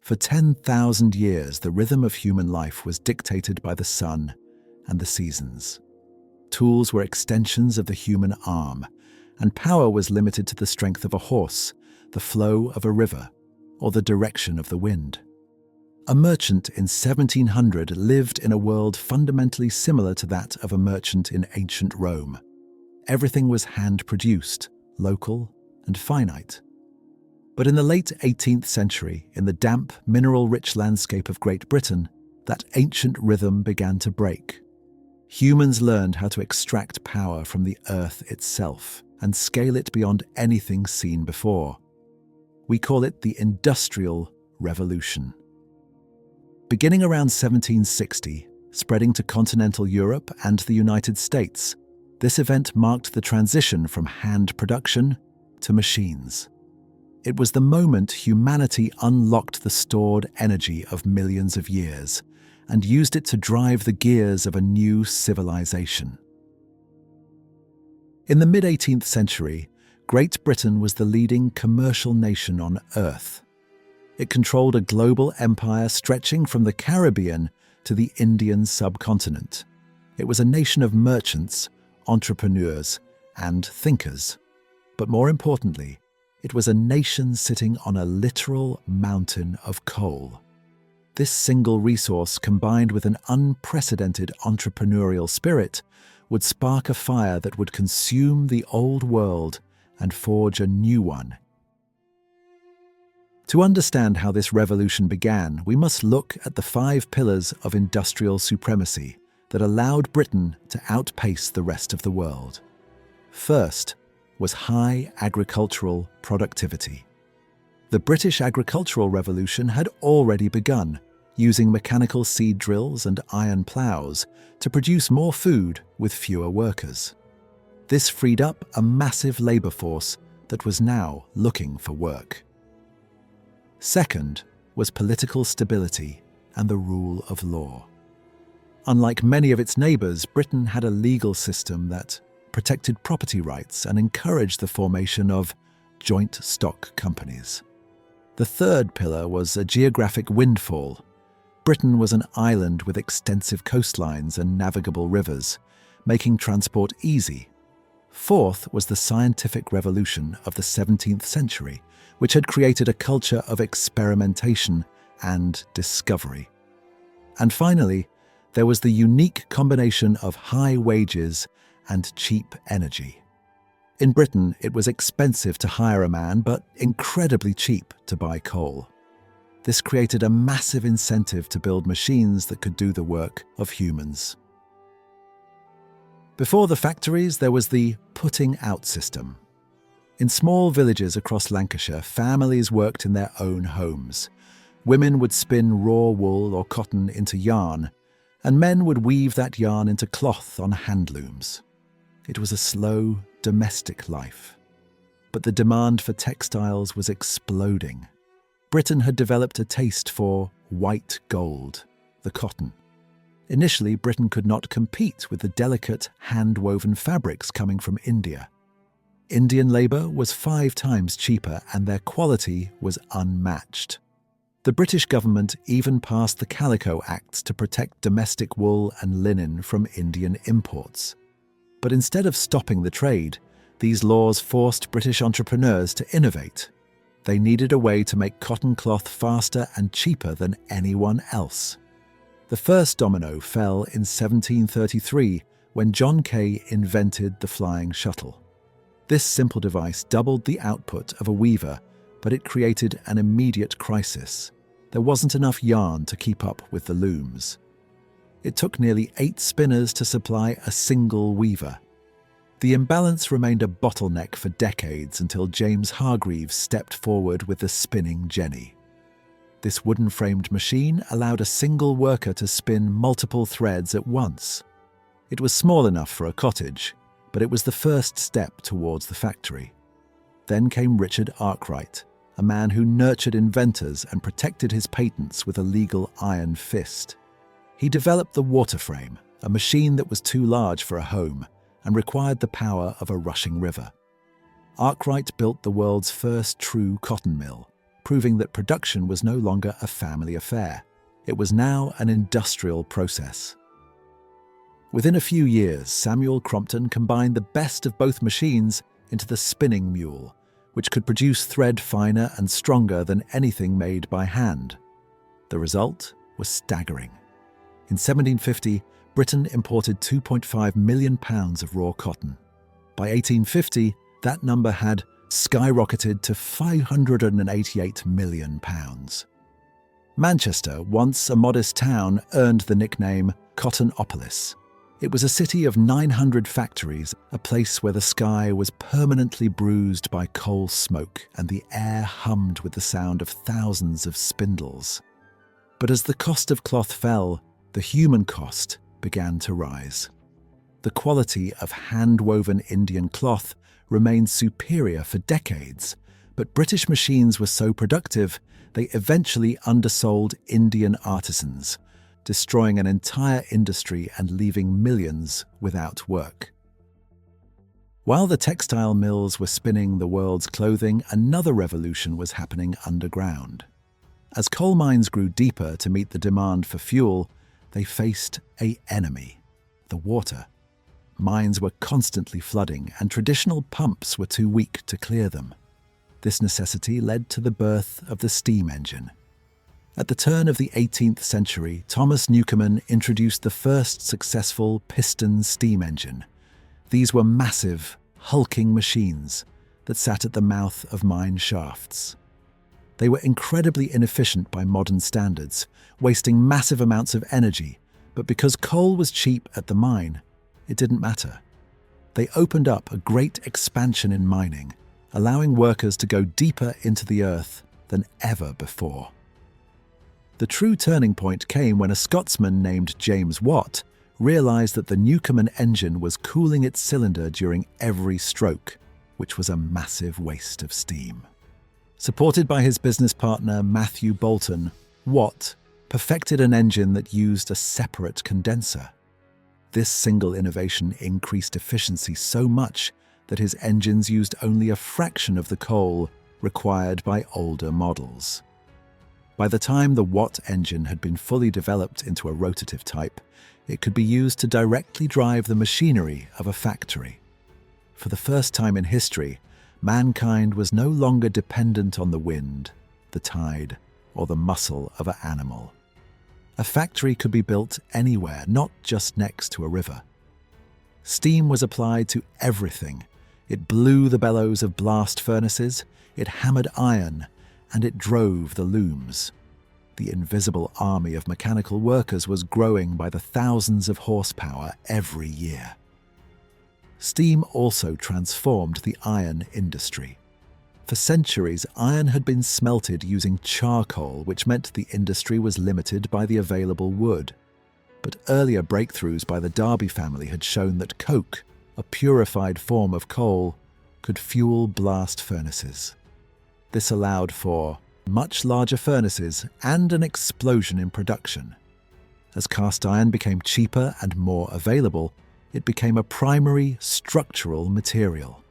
For 10,000 years, the rhythm of human life was dictated by the sun and the seasons. Tools were extensions of the human arm, and power was limited to the strength of a horse, the flow of a river, or the direction of the wind. A merchant in 1700 lived in a world fundamentally similar to that of a merchant in ancient Rome. Everything was hand-produced, local, and finite. But in the late 18th century, in the damp, mineral-rich landscape of Great Britain, that ancient rhythm began to break. Humans learned how to extract power from the earth itself and scale it beyond anything seen before. We call it the Industrial Revolution. Beginning around 1760, spreading to continental Europe and the United States, this event marked the transition from hand production to machines. It was the moment humanity unlocked the stored energy of millions of years and used it to drive the gears of a new civilization. In the mid-18th century, Great Britain was the leading commercial nation on Earth. It controlled a global empire stretching from the Caribbean to the Indian subcontinent. It was a nation of merchants, entrepreneurs, and thinkers. But more importantly, it was a nation sitting on a literal mountain of coal. This single resource, combined with an unprecedented entrepreneurial spirit, would spark a fire that would consume the old world and forge a new one. To understand how this revolution began, we must look at the 5 pillars of industrial supremacy that allowed Britain to outpace the rest of the world. First was high agricultural productivity. The British agricultural revolution had already begun, using mechanical seed drills and iron ploughs to produce more food with fewer workers. This freed up a massive labour force that was now looking for work. Second was political stability and the rule of law. Unlike many of its neighbours, Britain had a legal system that protected property rights and encouraged the formation of joint stock companies. The third pillar was a geographic windfall. Britain was an island with extensive coastlines and navigable rivers, making transport easy. Fourth was the scientific revolution of the 17th century, which had created a culture of experimentation and discovery. And finally, there was the unique combination of high wages and cheap energy. In Britain, it was expensive to hire a man, but incredibly cheap to buy coal. This created a massive incentive to build machines that could do the work of humans. Before the factories, there was the putting out system. In small villages across Lancashire, families worked in their own homes. Women would spin raw wool or cotton into yarn, and men would weave that yarn into cloth on hand looms. It was a slow, domestic life. But the demand for textiles was exploding. Britain had developed a taste for white gold, the cotton. Initially, Britain could not compete with the delicate, hand-woven fabrics coming from India. Indian labour was 5 times cheaper and their quality was unmatched. The British government even passed the Calico Acts to protect domestic wool and linen from Indian imports. But instead of stopping the trade, these laws forced British entrepreneurs to innovate. They needed a way to make cotton cloth faster and cheaper than anyone else. The first domino fell in 1733 when John Kay invented the flying shuttle. This simple device doubled the output of a weaver, but it created an immediate crisis. There wasn't enough yarn to keep up with the looms. It took nearly 8 spinners to supply a single weaver. The imbalance remained a bottleneck for decades until James Hargreaves stepped forward with the spinning jenny. This wooden-framed machine allowed a single worker to spin multiple threads at once. It was small enough for a cottage, but it was the first step towards the factory. Then came Richard Arkwright, a man who nurtured inventors and protected his patents with a legal iron fist. He developed the water frame, a machine that was too large for a home and required the power of a rushing river. Arkwright built the world's first true cotton mill, proving that production was no longer a family affair. It was now an industrial process. Within a few years, Samuel Crompton combined the best of both machines into the spinning mule, which could produce thread finer and stronger than anything made by hand. The result was staggering. In 1750, Britain imported 2.5 million pounds of raw cotton. By 1850, that number had skyrocketed to 588 million pounds. Manchester, once a modest town, earned the nickname Cottonopolis. It was a city of 900 factories, a place where the sky was permanently bruised by coal smoke and the air hummed with the sound of thousands of spindles. But as the cost of cloth fell, the human cost began to rise. The quality of hand-woven Indian cloth remained superior for decades, but British machines were so productive they eventually undersold Indian artisans, destroying an entire industry and leaving millions without work. While the textile mills were spinning the world's clothing, another revolution was happening underground. As coal mines grew deeper to meet the demand for fuel, they faced an enemy: the water. Mines were constantly flooding, and traditional pumps were too weak to clear them. This necessity led to the birth of the steam engine. At the turn of the 18th century, Thomas Newcomen introduced the first successful piston steam engine. These were massive, hulking machines that sat at the mouth of mine shafts. They were incredibly inefficient by modern standards, wasting massive amounts of energy, but because coal was cheap at the mine, it didn't matter. They opened up a great expansion in mining, allowing workers to go deeper into the earth than ever before. The true turning point came when a Scotsman named James Watt realized that the Newcomen engine was cooling its cylinder during every stroke, which was a massive waste of steam. Supported by his business partner Matthew Boulton, Watt perfected an engine that used a separate condenser. This single innovation increased efficiency so much that his engines used only a fraction of the coal required by older models. By the time the Watt engine had been fully developed into a rotative type, it could be used to directly drive the machinery of a factory. For the first time in history, mankind was no longer dependent on the wind, the tide, or the muscle of an animal. A factory could be built anywhere, not just next to a river. Steam was applied to everything. It blew the bellows of blast furnaces, it hammered iron, and it drove the looms. The invisible army of mechanical workers was growing by the thousands of horsepower every year. Steam also transformed the iron industry. For centuries, iron had been smelted using charcoal, which meant the industry was limited by the available wood. But earlier breakthroughs by the Derby family had shown that coke, a purified form of coal, could fuel blast furnaces. This allowed for much larger furnaces and an explosion in production. As cast iron became cheaper and more available, it became a primary structural material.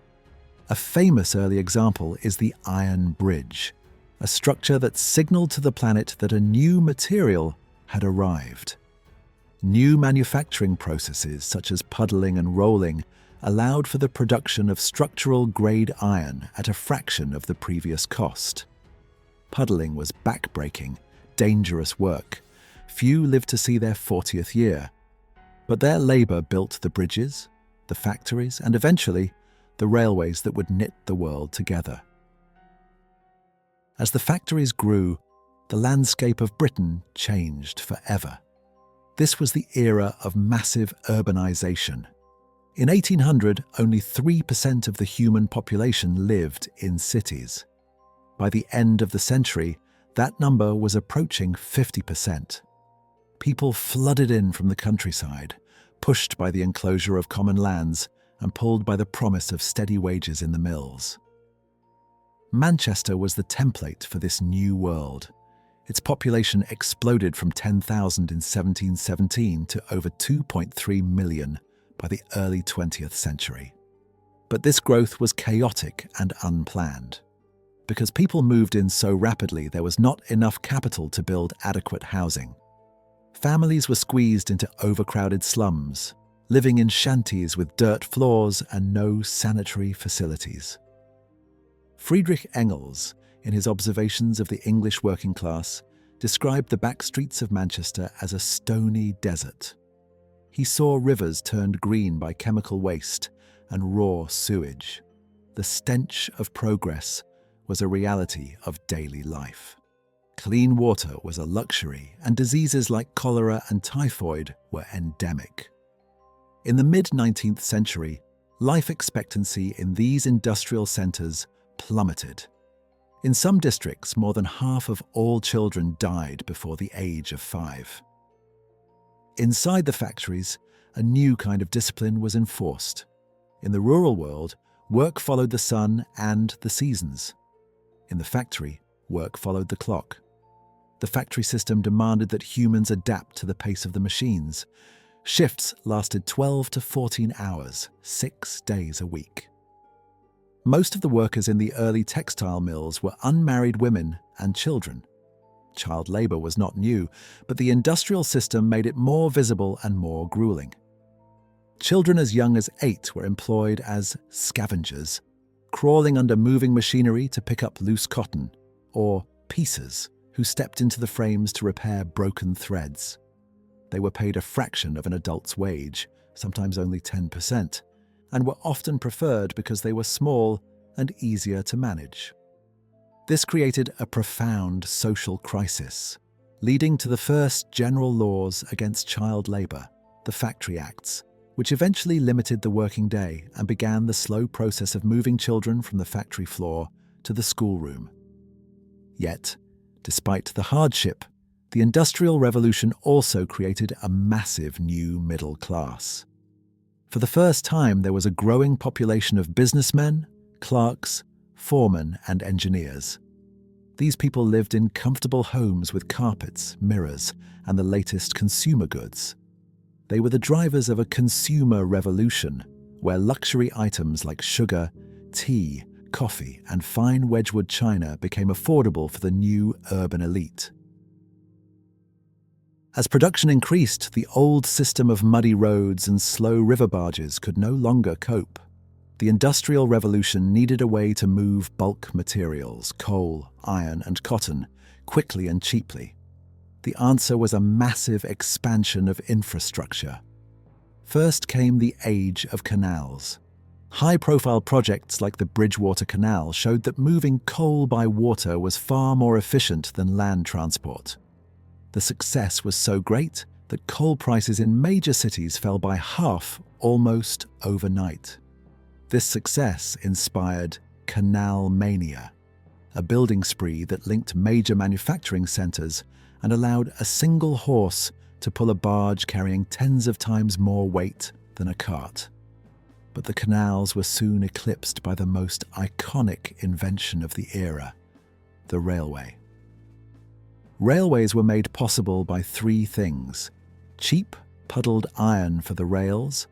A famous early example is the Iron Bridge, a structure that signaled to the planet that a new material had arrived. New manufacturing processes such as puddling and rolling allowed for the production of structural-grade iron at a fraction of the previous cost. Puddling was back-breaking, dangerous work. Few lived to see their 40th year. But their labour built the bridges, the factories, and eventually the railways that would knit the world together. As the factories grew, the landscape of Britain changed forever. This was the era of massive urbanization. In 1800, only 3% of the human population lived in cities. By the end of the century, that number was approaching 50%. People flooded in from the countryside, pushed by the enclosure of common lands and pulled by the promise of steady wages in the mills. Manchester was the template for this new world. Its population exploded from 10,000 in 1717 to over 2.3 million by the early 20th century. But this growth was chaotic and unplanned. because people moved in so rapidly there was not enough capital to build adequate housing. Families were squeezed into overcrowded slums, living in shanties with dirt floors and no sanitary facilities. Friedrich Engels, in his observations of the English working class, described the back streets of Manchester as a stony desert. He saw rivers turned green by chemical waste and raw sewage. The stench of progress was a reality of daily life. Clean water was a luxury, and diseases like cholera and typhoid were endemic. In the mid-19th century, life expectancy in these industrial centres plummeted. In some districts, more than half of all children died before the age of 5. Inside the factories, a new kind of discipline was enforced. In the rural world, work followed the sun and the seasons. In the factory, work followed the clock. The factory system demanded that humans adapt to the pace of the machines. Shifts lasted 12 to 14 hours, 6 days a week. Most of the workers in the early textile mills were unmarried women and children. Child labor was not new, but the industrial system made it more visible and more grueling. Children as young as 8 were employed as scavengers, crawling under moving machinery to pick up loose cotton, or piecers, who stepped into the frames to repair broken threads. They were paid a fraction of an adult's wage, sometimes only 10%, and were often preferred because they were small and easier to manage. This created a profound social crisis, leading to the first general laws against child labor, the Factory Acts, which eventually limited the working day and began the slow process of moving children from the factory floor to the schoolroom. Yet, despite the hardship, the Industrial Revolution also created a massive new middle class. For the first time, there was a growing population of businessmen, clerks, foremen, and engineers. These people lived in comfortable homes with carpets, mirrors, and the latest consumer goods. They were the drivers of a consumer revolution, where luxury items like sugar, tea, coffee, and fine Wedgwood china became affordable for the new urban elite. As production increased, the old system of muddy roads and slow river barges could no longer cope. The Industrial Revolution needed a way to move bulk materials, coal, iron, and cotton, quickly and cheaply. The answer was a massive expansion of infrastructure. First came the age of canals. High-profile projects like the Bridgewater Canal showed that moving coal by water was far more efficient than land transport. The success was so great that coal prices in major cities fell by half almost overnight. This success inspired Canal Mania, a building spree that linked major manufacturing centers and allowed a single horse to pull a barge carrying tens of times more weight than a cart. But the canals were soon eclipsed by the most iconic invention of the era, the railway. Railways were made possible by 3 things: cheap, puddled iron for the rails,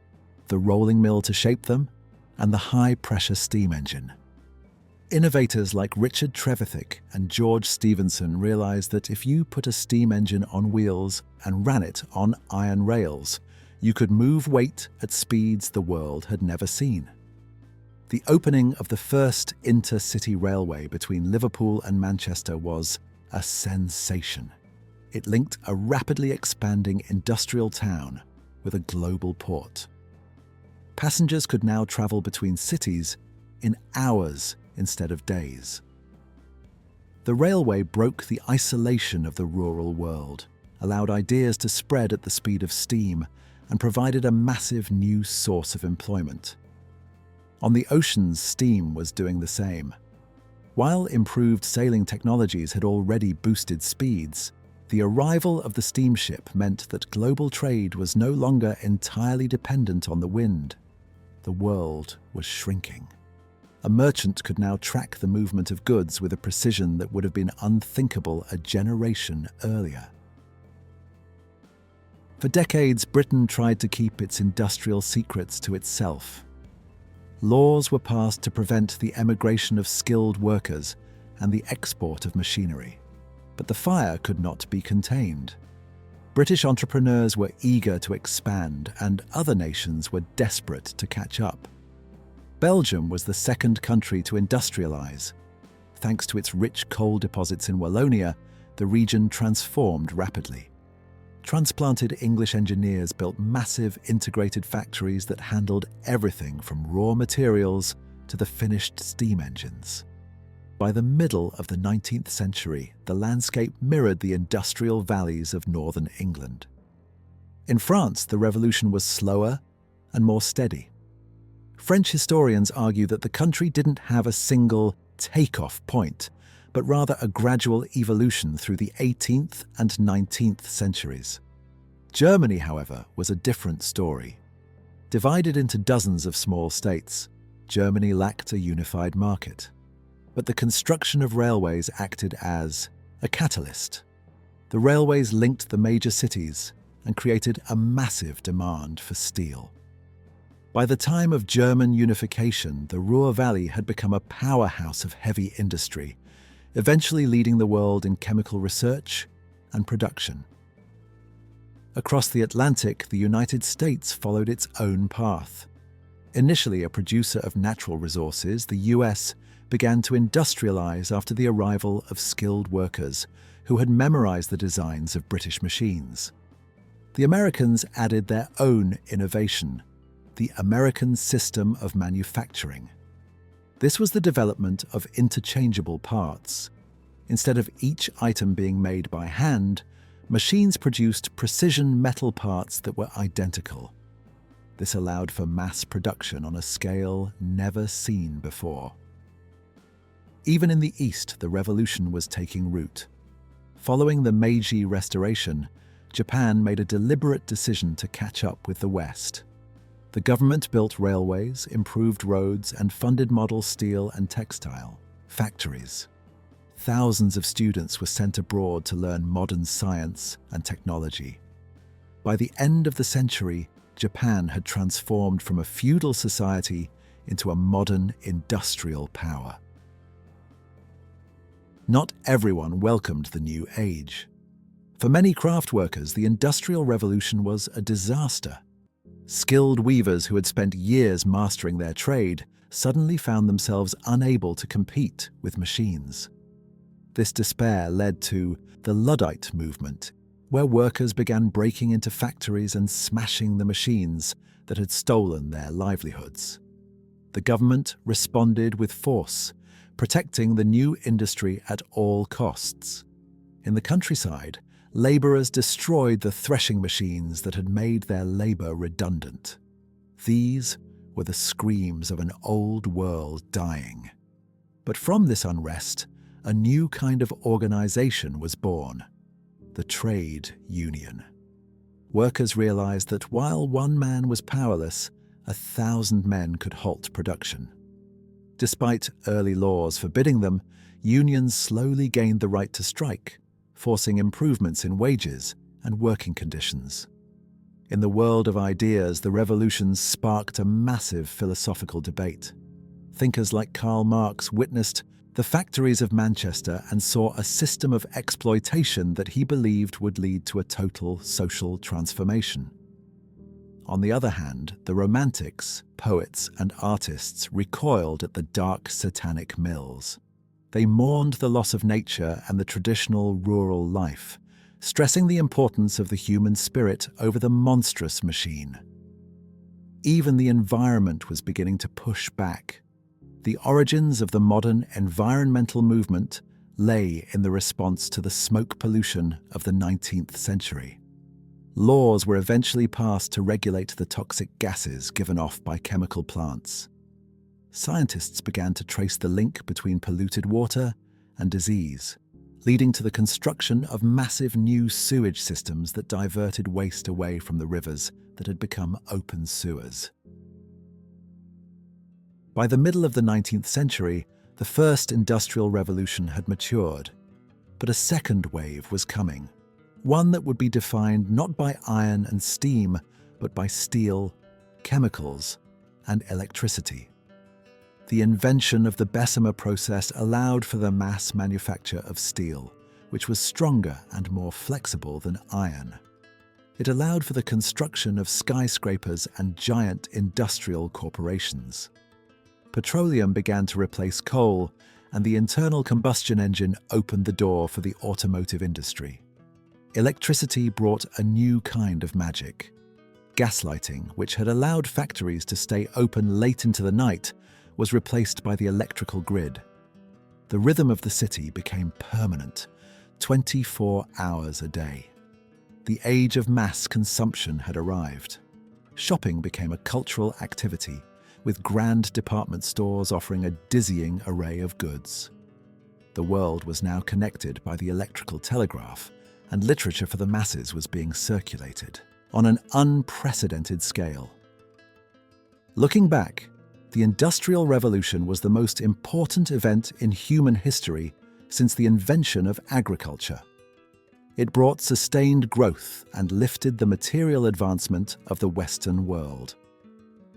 the rolling mill to shape them, and the high-pressure steam engine. Innovators like Richard Trevithick and George Stephenson realized that if you put a steam engine on wheels and ran it on iron rails, you could move weight at speeds the world had never seen. The opening of the first intercity railway between Liverpool and Manchester was a sensation. It linked a rapidly expanding industrial town with a global port. Passengers could now travel between cities in hours instead of days. The railway broke the isolation of the rural world, allowed ideas to spread at the speed of steam, and provided a massive new source of employment. On the oceans, steam was doing the same. While improved sailing technologies had already boosted speeds, the arrival of the steamship meant that global trade was no longer entirely dependent on the wind. The world was shrinking. A merchant could now track the movement of goods with a precision that would have been unthinkable a generation earlier. For decades, Britain tried to keep its industrial secrets to itself. Laws were passed to prevent the emigration of skilled workers and the export of machinery. But the fire could not be contained. British entrepreneurs were eager to expand, and other nations were desperate to catch up. Belgium was the second country to industrialize. Thanks to its rich coal deposits in Wallonia, the region transformed rapidly. Transplanted English engineers built massive integrated factories that handled everything from raw materials to the finished steam engines. By the middle of the 19th century, the landscape mirrored the industrial valleys of northern England. In France, the revolution was slower and more steady. French historians argue that the country didn't have a single take-off point, but rather a gradual evolution through the 18th and 19th centuries. Germany, however, was a different story. Divided into dozens of small states, Germany lacked a unified market. But the construction of railways acted as a catalyst. The railways linked the major cities and created a massive demand for steel. By the time of German unification, the Ruhr Valley had become a powerhouse of heavy industry, eventually leading the world in chemical research and production. Across the Atlantic, the United States followed its own path. Initially a producer of natural resources, the US began to industrialize after the arrival of skilled workers who had memorized the designs of British machines. The Americans added their own innovation, the American system of manufacturing. This was the development of interchangeable parts. Instead of each item being made by hand, machines produced precision metal parts that were identical. This allowed for mass production on a scale never seen before. Even in the East, the revolution was taking root. Following the Meiji Restoration, Japan made a deliberate decision to catch up with the West. The government built railways, improved roads, and funded model steel and textile factories. Thousands of students were sent abroad to learn modern science and technology. By the end of the century, Japan had transformed from a feudal society into a modern industrial power. Not everyone welcomed the new age. For many craft workers, the Industrial Revolution was a disaster. Skilled weavers who had spent years mastering their trade suddenly found themselves unable to compete with machines. This despair led to the Luddite movement, where workers began breaking into factories and smashing the machines that had stolen their livelihoods. The government responded with force, protecting the new industry at all costs. In the countryside, laborers destroyed the threshing machines that had made their labor redundant. These were the screams of an old world dying. But from this unrest, a new kind of organization was born: the trade union. Workers realized that while one man was powerless, 1,000 men could halt production. Despite early laws forbidding them, unions slowly gained the right to strike, forcing improvements in wages and working conditions. In the world of ideas, the revolution sparked a massive philosophical debate. Thinkers like Karl Marx witnessed the factories of Manchester and saw a system of exploitation that he believed would lead to a total social transformation. On the other hand, the Romantics, poets, and artists recoiled at the dark satanic mills. They mourned the loss of nature and the traditional rural life, stressing the importance of the human spirit over the monstrous machine. Even the environment was beginning to push back. The origins of the modern environmental movement lay in the response to the smoke pollution of the 19th century. Laws were eventually passed to regulate the toxic gases given off by chemical plants. Scientists began to trace the link between polluted water and disease, leading to the construction of massive new sewage systems that diverted waste away from the rivers that had become open sewers. By the middle of the 19th century, the first industrial revolution had matured, but a second wave was coming, one that would be defined not by iron and steam, but by steel, chemicals, and electricity. The invention of the Bessemer process allowed for the mass manufacture of steel, which was stronger and more flexible than iron. It allowed for the construction of skyscrapers and giant industrial corporations. Petroleum began to replace coal, and the internal combustion engine opened the door for the automotive industry. Electricity brought a new kind of magic. Gaslighting, which had allowed factories to stay open late into the night, was replaced by the electrical grid. The rhythm of the city became permanent, 24 hours a day. The age of mass consumption had arrived. Shopping became a cultural activity, with grand department stores offering a dizzying array of goods. The world was now connected by the electrical telegraph, and literature for the masses was being circulated on an unprecedented scale. Looking back, the Industrial Revolution was the most important event in human history since the invention of agriculture. It brought sustained growth and lifted the material advancement of the Western world.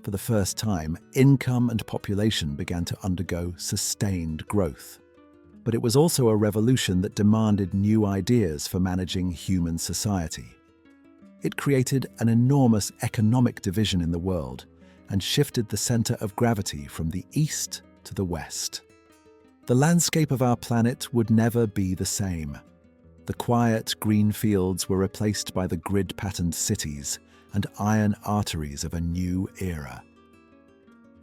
For the first time, income and population began to undergo sustained growth. But it was also a revolution that demanded new ideas for managing human society. It created an enormous economic division in the world and shifted the center of gravity from the east to the west. The landscape of our planet would never be the same. The quiet green fields were replaced by the grid-patterned cities and iron arteries of a new era.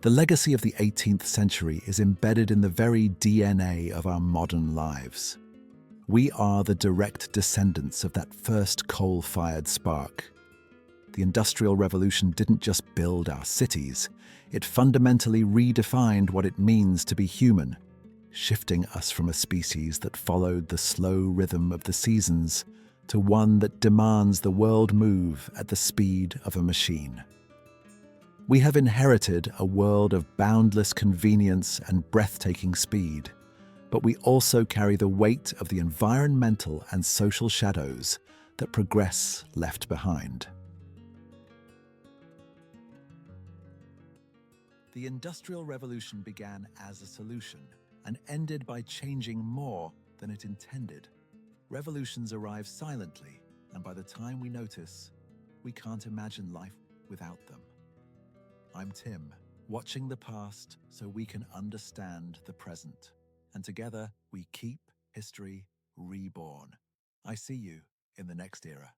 The legacy of the 18th century is embedded in the very DNA of our modern lives. We are the direct descendants of that first coal-fired spark. The Industrial Revolution didn't just build our cities, it fundamentally redefined what it means to be human, shifting us from a species that followed the slow rhythm of the seasons to one that demands the world move at the speed of a machine. We have inherited a world of boundless convenience and breathtaking speed, but we also carry the weight of the environmental and social shadows that progress left behind. The Industrial Revolution began as a solution and ended by changing more than it intended. Revolutions arrive silently, and by the time we notice, we can't imagine life without them. I'm Tim, watching the past so we can understand the present. And together we keep history reborn. I see you in the next era.